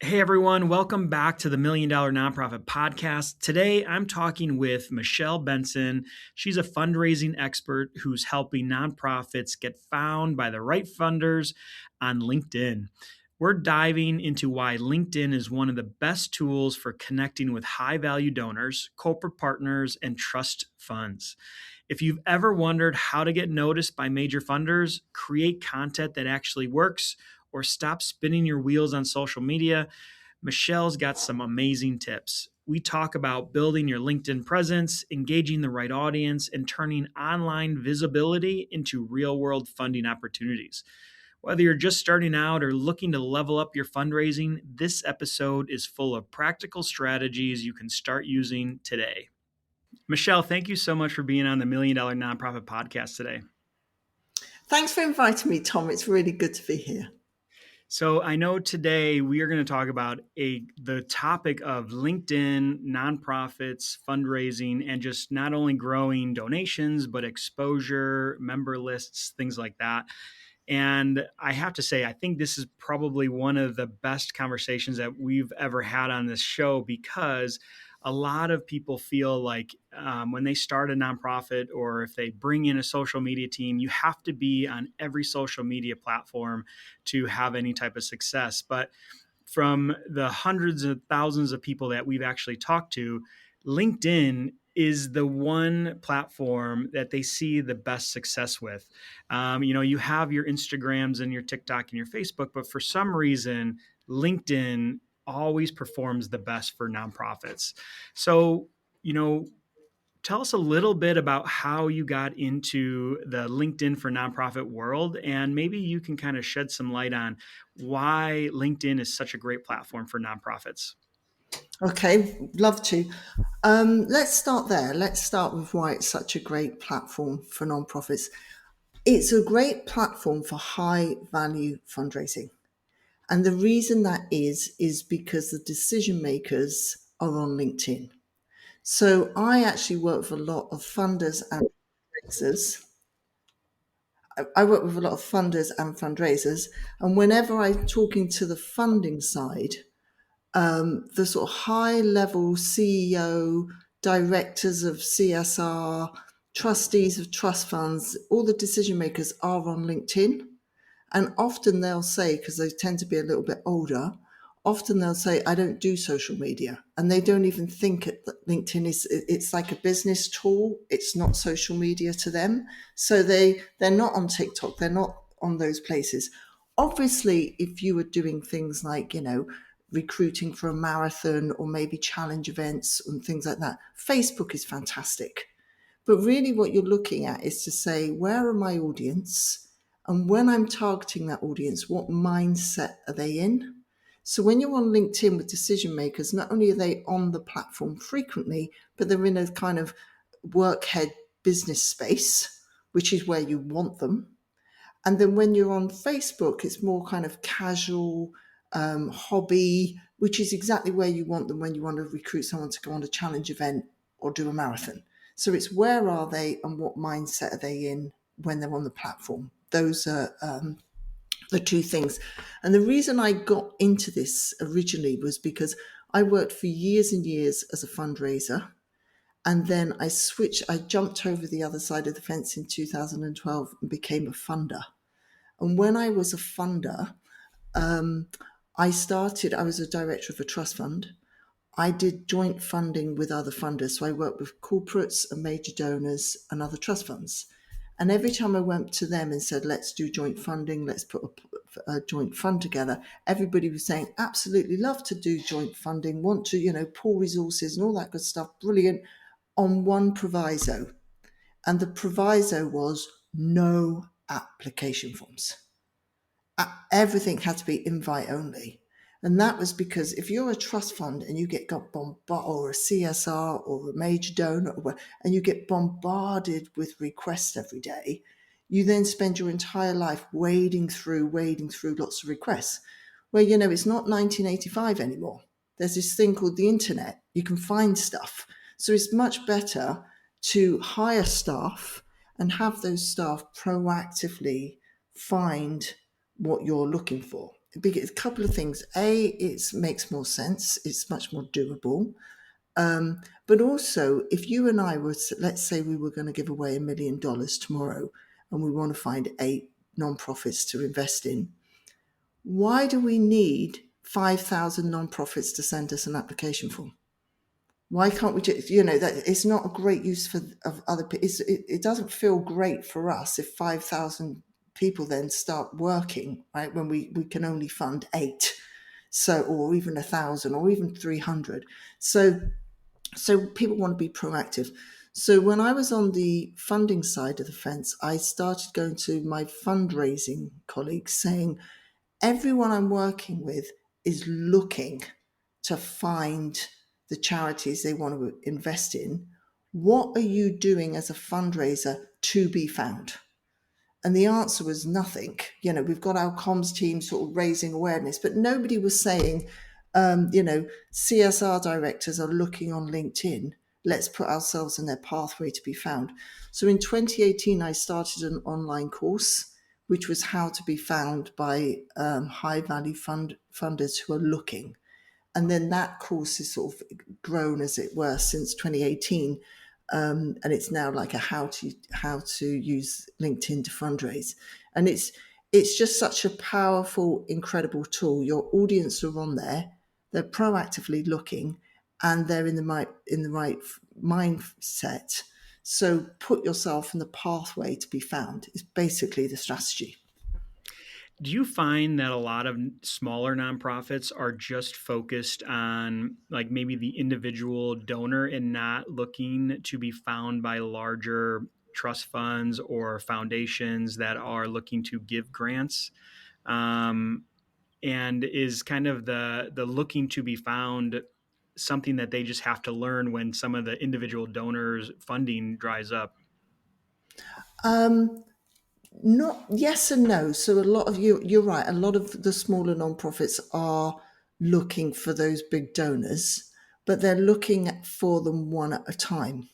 Hey everyone, welcome back to the Million Dollar Nonprofit Podcast. Today I'm talking with Michelle Benson. She's a fundraising expert who's helping nonprofits get found by the right funders on LinkedIn. We're diving into why LinkedIn is one of the best tools for connecting with high value donors, corporate partners, and trust funds. If you've ever wondered how to get noticed by major funders, create content that actually works, or stop spinning your wheels on social media, Michelle's got some amazing tips. We talk about building your LinkedIn presence, engaging the right audience, and turning online visibility into real world funding opportunities. Whether you're just starting out or looking to level up your fundraising, this episode is full of practical strategies you can start using today. Michelle, thank you so much for being on the Million Dollar Nonprofit Podcast today. Thanks for inviting me, Tom. It's really good to be here. So I know today we are going to talk about the topic of LinkedIn, nonprofits, fundraising, and just not only growing donations, but exposure, member lists, things like that. And I have to say, I think this is probably one of the best conversations that we've ever had on this show because a lot of people feel like when they start a nonprofit or if they bring in a social media team, you have to be on every social media platform to have any type of success. But from the hundreds of thousands of people that we've actually talked to, LinkedIn is the one platform that they see the best success with. You have your Instagrams and your TikTok and your Facebook, but for some reason, LinkedIn always performs the best for nonprofits. So, tell us a little bit about how you got into the LinkedIn for nonprofit world, and maybe you can kind of shed some light on why LinkedIn is such a great platform for nonprofits. Okay, love to. Let's start there. Let's start with why it's such a great platform for nonprofits. It's a great platform for high value fundraising. And the reason that is because the decision makers are on LinkedIn. So I actually work with a lot of funders and fundraisers. I work with a lot of funders and fundraisers. And whenever I'm talking to the funding side, the sort of high level CEO, directors of CSR, trustees of trust funds, all the decision makers are on LinkedIn. And often they'll say, because they tend to be a little bit older, often they'll say, I don't do social media. And they don't even think that LinkedIn it's like a business tool. It's not social media to them. So they're not on TikTok. They're not on those places. Obviously, if you were doing things like, recruiting for a marathon or maybe challenge events and things like that, Facebook is fantastic. But really what you're looking at is to say, where are my audience? And when I'm targeting that audience, what mindset are they in? So when you're on LinkedIn with decision makers, not only are they on the platform frequently, but they're in a kind of workhead business space, which is where you want them. And then when you're on Facebook, it's more kind of casual, hobby, which is exactly where you want them when you want to recruit someone to go on a challenge event or do a marathon. So it's where are they and what mindset are they in when they're on the platform? Those are the two things. And the reason I got into this originally was because I worked for years and years as a fundraiser. And then I jumped over the other side of the fence in 2012 and became a funder. And when I was a funder, I was a director of a trust fund. I did joint funding with other funders. So I worked with corporates and major donors and other trust funds. And every time I went to them and said, let's do joint funding, let's put a joint fund together, everybody was saying, absolutely love to do joint funding, want to, pool resources and all that good stuff. Brilliant. On one proviso. And the proviso was no application forms. Everything had to be invite only. And that was because if you're a trust fund and you get got bombarded, or a CSR or a major donor, and you get bombarded with requests every day, you then spend your entire life wading through lots of requests. Well, it's not 1985 anymore. There's this thing called the internet. You can find stuff. So it's much better to hire staff and have those staff proactively find what you're looking for. a couple of things. A, it makes more sense. It's much more doable. But also, if you and I were, let's say we were going to give away $1 million tomorrow and we want to find 8 nonprofits to invest in, why do we need 5,000 nonprofits to send us an application form? Why can't we just, that it's not a great use of other people. It doesn't feel great for us if 5,000 people then start working, right? When we can only fund eight. So, or even 1,000 or even 300. So people want to be proactive. So when I was on the funding side of the fence, I started going to my fundraising colleagues saying, everyone I'm working with is looking to find the charities they want to invest in. What are you doing as a fundraiser to be found? And the answer was nothing. We've got our comms team sort of raising awareness, but nobody was saying, CSR directors are looking on LinkedIn. Let's put ourselves in their pathway to be found. So in 2018, I started an online course, which was how to be found by high value funders who are looking. And then that course has sort of grown, as it were, since 2018, and it's now like a how to use LinkedIn to fundraise, and it's just such a powerful, incredible tool. Your audience are on there; they're proactively looking, and they're in the right mindset. So put yourself in the pathway to be found is basically the strategy. Do you find that a lot of smaller nonprofits are just focused on like maybe the individual donor and not looking to be found by larger trust funds or foundations that are looking to give grants? Um, and is kind of the looking to be found something that they just have to learn when some of the individual donors funding dries up? Um, Not yes and no. So a lot of you're right. A lot of the smaller nonprofits are looking for those big donors, but they're looking for them one at a time.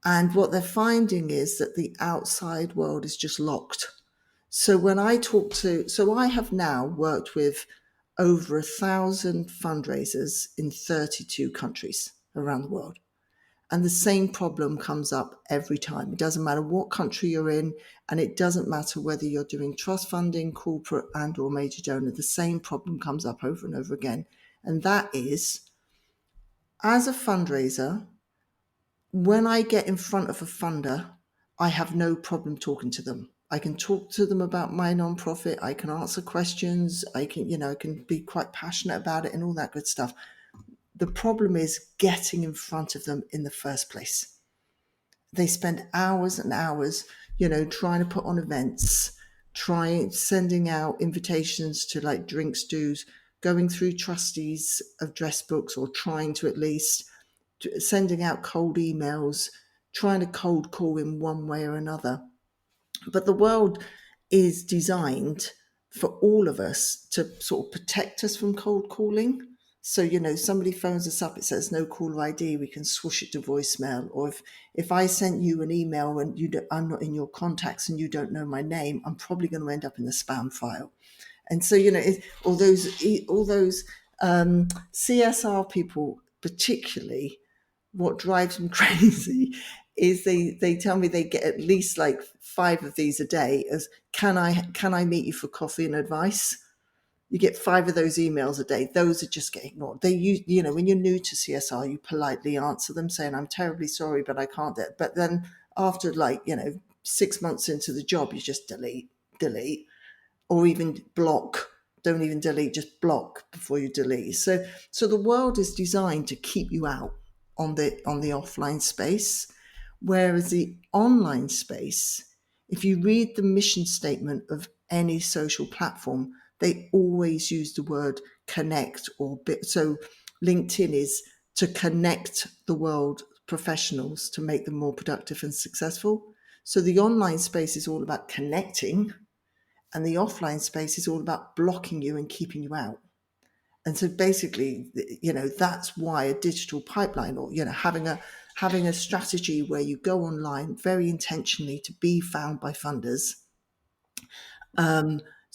And what they're finding is that the outside world is just locked. So when I talk to, so I have now worked with over 1,000 fundraisers in 32 countries around the world. And the same problem comes up every time. It doesn't matter what country you're in, and it doesn't matter whether you're doing trust funding, corporate and or major donor, the same problem comes up over and over again. And that is, as a fundraiser, when I get in front of a funder, I have no problem talking to them. I can talk to them about my nonprofit. I can answer questions. I can be quite passionate about it and all that good stuff. The problem is getting in front of them in the first place. They spend hours and hours, trying to put on events, trying sending out invitations to like drinks dues, going through trustees address books, or trying to at least sending out cold emails, trying to cold call in one way or another. But the world is designed for all of us to sort of protect us from cold calling. So, somebody phones us up, it says no caller ID, we can swoosh it to voicemail. Or if I sent you an email and I'm not in your contacts and you don't know my name, I'm probably going to end up in the spam file. And so, all those CSR people, particularly, what drives them crazy is they tell me they get at least like 5 of these a day as can I meet you for coffee and advice. You get 5 of those emails a day. Those are just get ignored. When you're new to CSR, you politely answer them saying, I'm terribly sorry, but I can't. But then after 6 months into the job, you just delete, or even block. Don't even delete, just block before you delete. So the world is designed to keep you out on the offline space, whereas the online space, if you read the mission statement of any social platform, they always use the word connect or bit. So LinkedIn is to connect the world professionals to make them more productive and successful. So the online space is all about connecting, and the offline space is all about blocking you and keeping you out. And so basically, that's why a digital pipeline, or having a strategy where you go online very intentionally to be found by funders,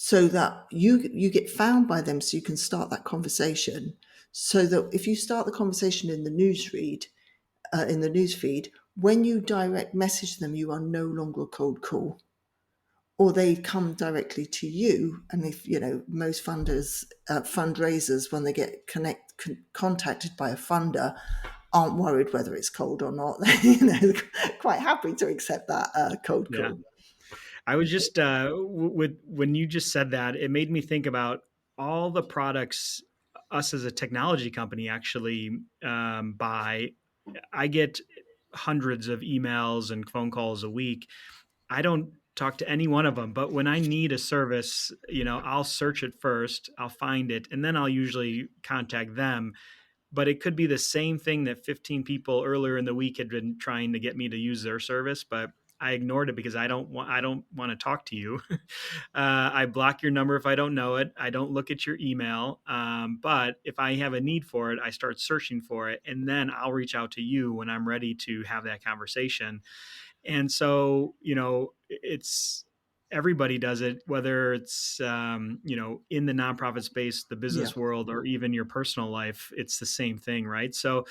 so that you get found by them, so you can start that conversation. So that if you start the conversation in the newsfeed, when you direct message them, you are no longer a cold call, or they come directly to you. And if most fundraisers, when they get contacted by a funder, aren't worried whether it's cold or not. They're quite happy to accept that cold Yeah. call. I was just with when you just said that, it made me think about all the products us as a technology company actually buy. I get hundreds of emails and phone calls a week. I don't talk to any one of them, but when I need a service, I'll search it first, I'll find it, and then I'll usually contact them. But it could be the same thing that 15 people earlier in the week had been trying to get me to use their service, but I ignored it because I don't want to talk to you. I block your number if I don't know it. I don't look at your email. But if I have a need for it, I start searching for it, and then I'll reach out to you when I'm ready to have that conversation. And so, it's everybody does it, whether it's in the nonprofit space, the Yeah. business world, or even your personal life. It's the same thing, right? So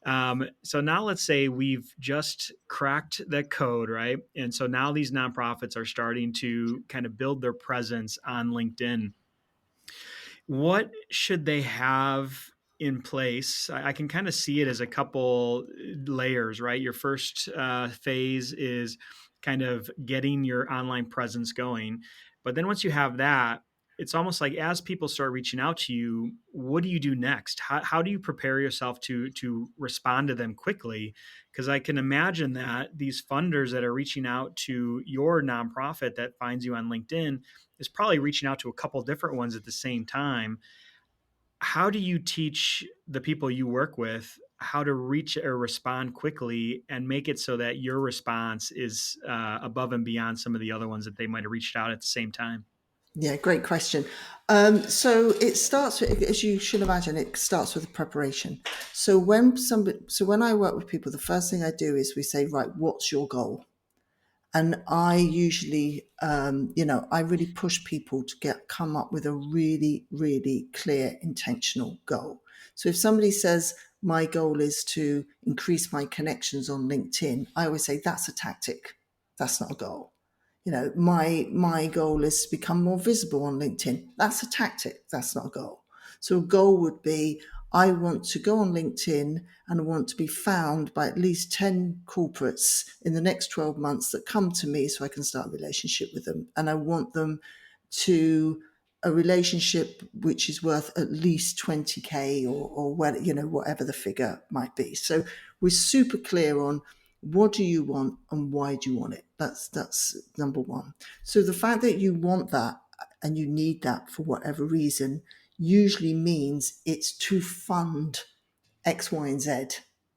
now let's say we've just cracked that code, right? And so now these nonprofits are starting to kind of build their presence on LinkedIn. What should they have in place? I can kind of see it as a couple layers, right? Your first phase is kind of getting your online presence going. But then once you have that, it's almost like as people start reaching out to you, what do you do next? How do you prepare yourself to respond to them quickly? Because I can imagine that these funders that are reaching out to your nonprofit that finds you on LinkedIn is probably reaching out to a couple different ones at the same time. How do you teach the people you work with how to reach or respond quickly and make it so that your response is above and beyond some of the other ones that they might have reached out at the same time? Yeah, great question. So it starts with, as you should imagine, it starts with preparation. So when I work with people, the first thing I do is we say, right, what's your goal? And I usually, I really push people to come up with a really, really clear, intentional goal. So if somebody says, my goal is to increase my connections on LinkedIn, I always say that's a tactic. That's not a goal. My goal is to become more visible on LinkedIn. That's a tactic. That's not a goal. So a goal would be, I want to go on LinkedIn and I want to be found by at least 10 corporates in the next 12 months that come to me so I can start a relationship with them. And I want them to a relationship which is worth at least 20K or whatever the figure might be. So we're super clear on what do you want and why do you want it. That's number one. So the fact that you want that and you need that for whatever reason usually means it's to fund X, Y, and Z.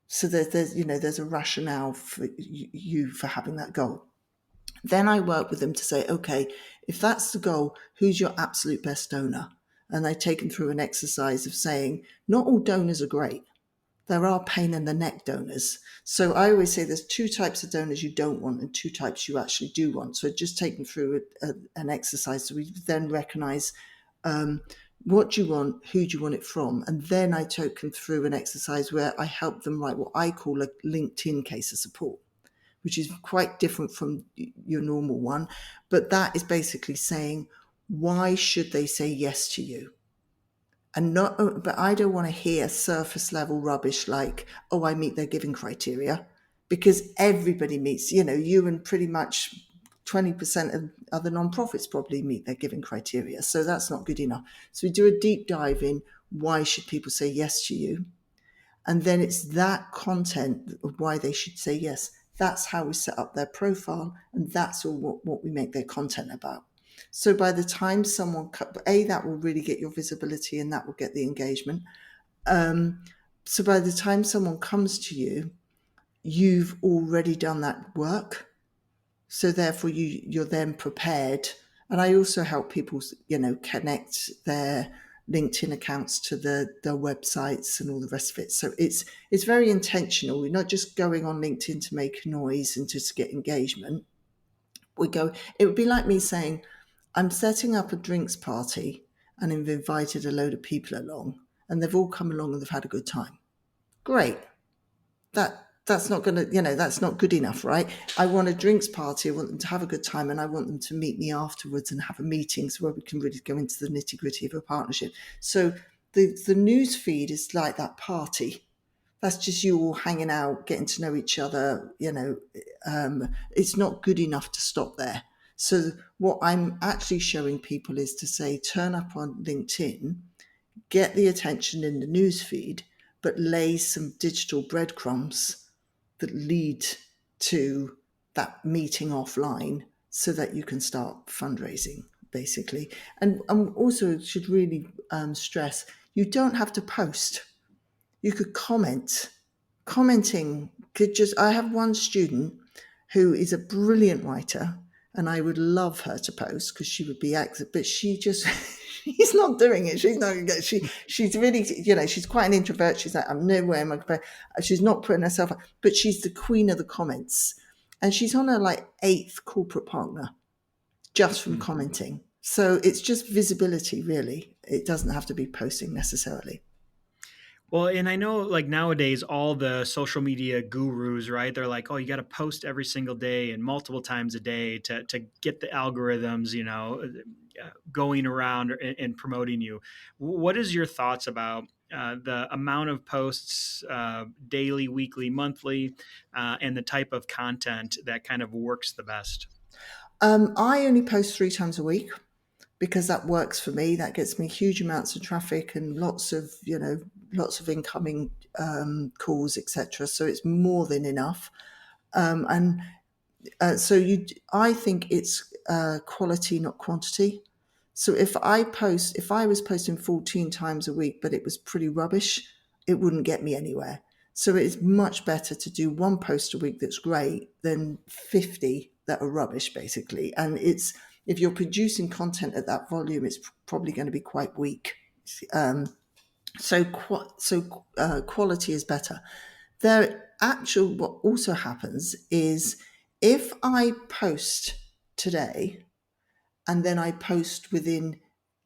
So there's a rationale for you for having that goal. Then I work with them to say, okay, if that's the goal, who's your absolute best donor? And I take them through an exercise of saying, not all donors are great. There are pain in the neck donors. So I always say there's two types of donors you don't want and two types you actually do want. So just take them through an exercise so we then recognize what do you want, who do you want it from? And then I take them through an exercise where I help them write what I call a LinkedIn case of support, which is quite different from your normal one. But that is basically saying, why should they say yes to you? And not, but I don't want to hear surface level rubbish like, oh, I meet their giving criteria, because everybody meets, you and pretty much 20% of other nonprofits probably meet their giving criteria. So that's not good enough. So we do a deep dive in why should people say yes to you? And then it's that content of why they should say yes. That's how we set up their profile. And that's all what we make their content about. So by the time that will really get your visibility and that will get the engagement. So by the time someone comes to you, you've already done that work. So therefore you're then prepared. And I also help people, connect their LinkedIn accounts to their websites and all the rest of it. So it's very intentional. We're not just going on LinkedIn to make noise and just get engagement. It would be like me saying, I'm setting up a drinks party and have invited a load of people along, and they've all come along and they've had a good time. Great. That's not going to, that's not good enough, right? I want a drinks party. I want them to have a good time, and I want them to meet me afterwards and have a meeting so where we can really go into the nitty gritty of a partnership. So the news feed is like that party. That's just you all hanging out, getting to know each other. It's not good enough to stop there. So what I'm actually showing people is to say, turn up on LinkedIn, get the attention in the news feed, but lay some digital breadcrumbs that lead to that meeting offline so that you can start fundraising, basically. And also should really stress, you don't have to post. You could comment. Commenting could just, I have one student who is a brilliant writer, and I would love her to post because she would be active, but she just, she's not doing it. She's not, she's really, she's quite an introvert. She's like, I'm nowhere, she's not putting herself up, but she's the queen of the comments. And she's on her like eighth corporate partner just from Hmm. commenting. So it's just visibility, really. It doesn't have to be posting necessarily. Well, and I know like nowadays, all the social media gurus, right? They're like, oh, you got to post every single day and multiple times a day to get the algorithms, going around and promoting you. What is your thoughts about the amount of posts, daily, weekly, monthly, and the type of content that kind of works the best? I only post 3 times a week because that works for me. That gets me huge amounts of traffic and lots of incoming calls, etc. So it's more than enough. And so I think it's quality, not quantity. So if I was posting 14 times a week, but it was pretty rubbish, it wouldn't get me anywhere. So it's much better to do one post a week that's great than 50 that are rubbish, basically. And if you're producing content at that volume, it's probably going to be quite weak. Um, so quality is better. What also happens is if I post today and then I post within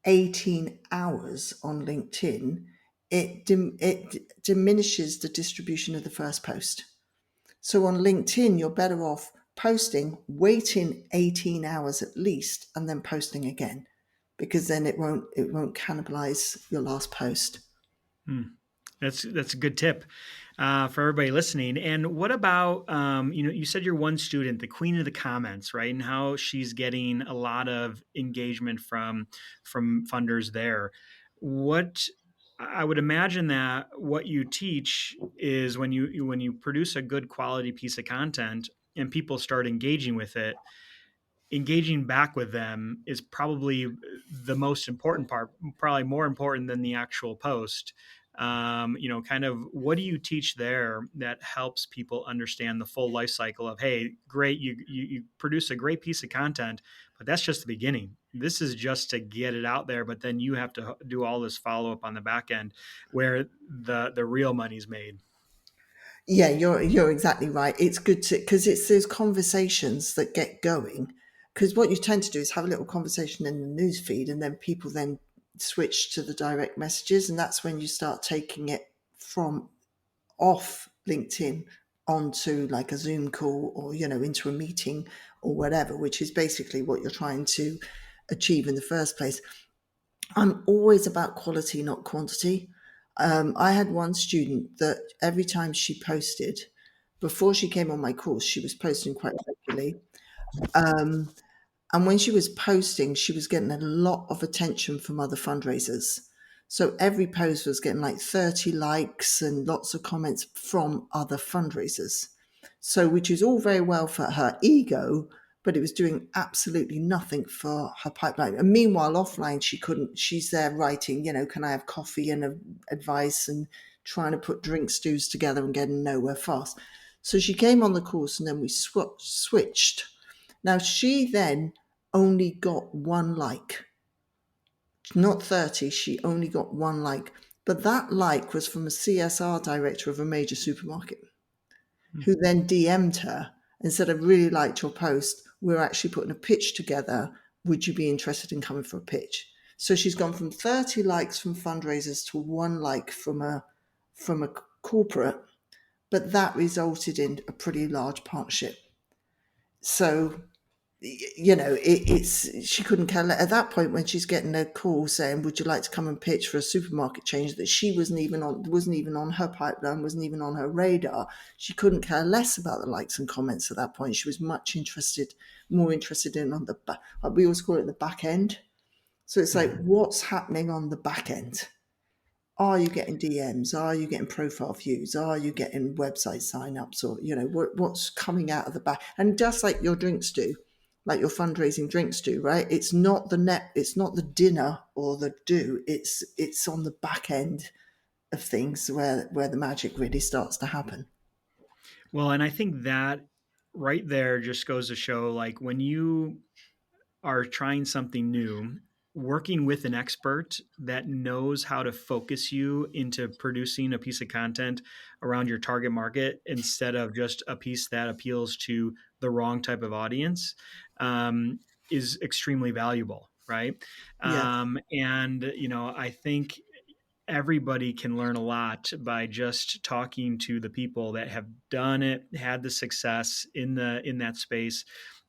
18 hours on LinkedIn, it diminishes the distribution of the first post. So on LinkedIn, you're better off posting, waiting 18 hours at least, and then posting again, because then it won't cannibalize your last post. Hmm. That's a good tip for everybody listening. And what about you said you're one student, the queen of the comments, right? And how she's getting a lot of engagement from funders there. What I would imagine that what you teach is when you produce a good quality piece of content and people start engaging with it, engaging back with them is probably the most important part, probably more important than the actual post. Kind of what do you teach there that helps people understand the full life cycle of, hey, great, you produce a great piece of content, but that's just the beginning. This is just to get it out there, but then you have to do all this follow up on the back end where the real money's made. Yeah, you're exactly right. It's good to because it's those conversations that get going. Because what you tend to do is have a little conversation in the news feed, and then people then switch to the direct messages, and that's when you start taking it from off LinkedIn onto like a Zoom call or into a meeting or whatever, which is basically what you're trying to achieve in the first place. I'm always about quality, not quantity. I had one student that every time she posted, before she came on my course, she was posting quite regularly. And when she was posting, she was getting a lot of attention from other fundraisers. So every post was getting like 30 likes and lots of comments from other fundraisers. So, which is all very well for her ego, but it was doing absolutely nothing for her pipeline. And meanwhile, offline, she's there writing, can I have coffee and advice and trying to put drink stews together and getting nowhere fast. So she came on the course and then we switched. Now, she then only got one like, not 30, she only got one like. But that like was from a CSR director of a major supermarket who then DM'd her and said, I really liked your post. We're actually putting a pitch together. would you be interested in coming for a pitch? So she's gone from 30 likes from fundraisers to one like from a corporate, but that resulted in a pretty large partnership. So it's she couldn't care at that point when she's getting a call saying, "Would you like to come and pitch for a supermarket chain that she wasn't even on her pipeline, wasn't even on her radar?" She couldn't care less about the likes and comments at that point. She was more interested in on the back. We always call it the back end. So it's like, Mhm. what's happening on the back end? Are you getting DMs? Are you getting profile views? Are you getting website signups? Or what's coming out of the back? And just like your drinks do, like your fundraising drinks do, right? It's not the net, it's not the dinner or the do. It's on the back end of things where the magic really starts to happen. Well, and I think that right there just goes to show, like, when you are trying something new, working with an expert that knows how to focus you into producing a piece of content around your target market instead of just a piece that appeals to the wrong type of audience, is extremely valuable, right? Yeah. And I think everybody can learn a lot by just talking to the people that have done it, had the success in that space,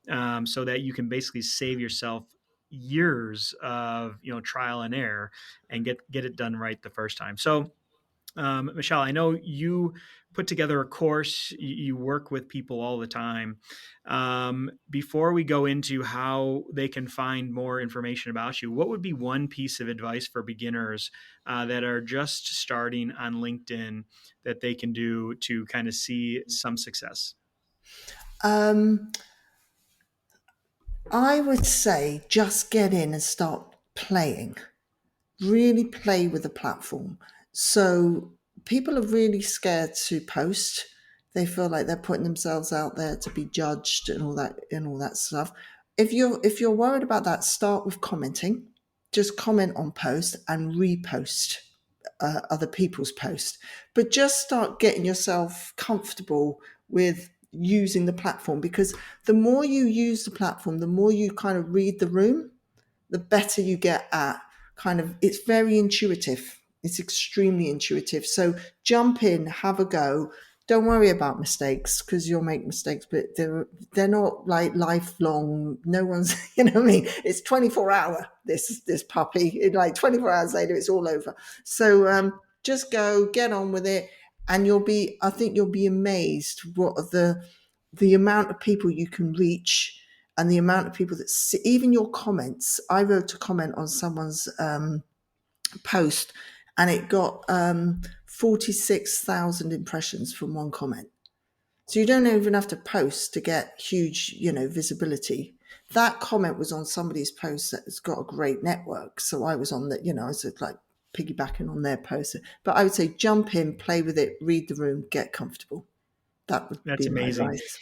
so that you can basically save yourself years of trial and error and get it done right the first time. So, Michelle, I know you put together a course. You work with people all the time. Before we go into how they can find more information about you, what would be one piece of advice for beginners that are just starting on LinkedIn that they can do to kind of see some success? Um, I would say just get in and start playing. Really play with the platform. So people are really scared to post. They feel like they're putting themselves out there to be judged and all that stuff. If you're worried about that, start with commenting. Just comment on post and repost other people's posts. But just start getting yourself comfortable with using the platform, because the more you use the platform, the more you kind of read the room, the better you get at kind of, it's very intuitive. It's extremely intuitive. So jump in, have a go. Don't worry about mistakes, because you'll make mistakes, but they're not like lifelong. No one's what I mean. It's 24-hour. This puppy. Like 24 hours later, it's all over. So just go, get on with it, and I think you'll be amazed what are the amount of people you can reach, and the amount of people that see, even your comments. I wrote a comment on someone's post, and it got 46,000 impressions from one comment. So you don't even have to post to get huge, visibility. That comment was on somebody's post that has got a great network. So I was on that, I was like piggybacking on their post. But I would say jump in, play with it, read the room, get comfortable. That would That's be my amazing. advice.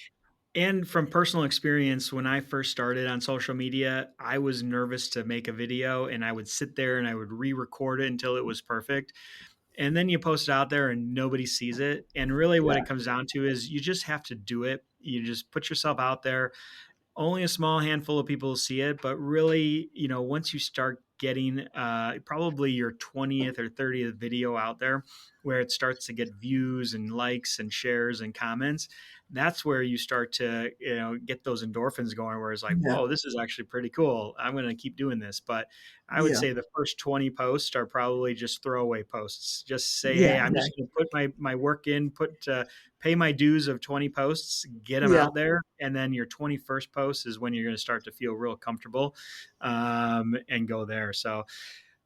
And from personal experience, when I first started on social media, I was nervous to make a video and I would sit there and I would re record it until it was perfect. And then you post it out there and nobody sees it. And really, what it Yeah, comes down to is you just have to do it. You just put yourself out there. Only a small handful of people see it, but really, once you start getting probably your 20th or 30th video out there where it starts to get views and likes and shares and comments, that's where you start to get those endorphins going, where it's like, yeah, whoa, this is actually pretty cool, I'm going to keep doing this. But I would yeah, say the first 20 posts are probably just throwaway posts. Just say, yeah, hey, I'm yeah, just going to put my work in, pay my dues of 20 posts, get them yeah. out there. And then your 21st post is when you're going to start to feel real comfortable, and go there. So,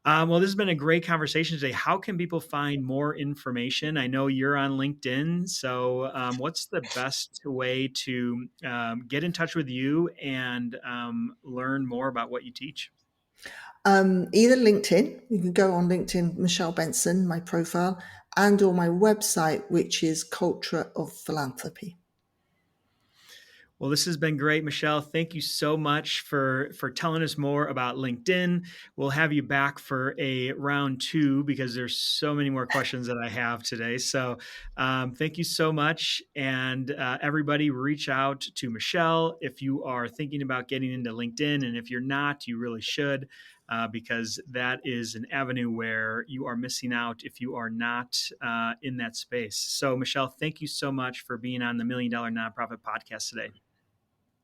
well, this has been a great conversation today. How can people find more information? I know you're on LinkedIn. So, what's the best way to get in touch with you and learn more about what you teach? Either LinkedIn, you can go on LinkedIn, Michelle Benson, my profile, and or my website, which is Culture of Philanthropy. Well, this has been great, Michelle. Thank you so much for telling us more about LinkedIn. We'll have you back for a round two because there's so many more questions that I have today. So, thank you so much, and everybody, reach out to Michelle if you are thinking about getting into LinkedIn, and if you're not, you really should. Because that is an avenue where you are missing out if you are not in that space. So, Michelle, thank you so much for being on the $1 Million Nonprofit Podcast today.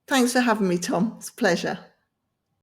Thanks for having me, Tom. It's a pleasure.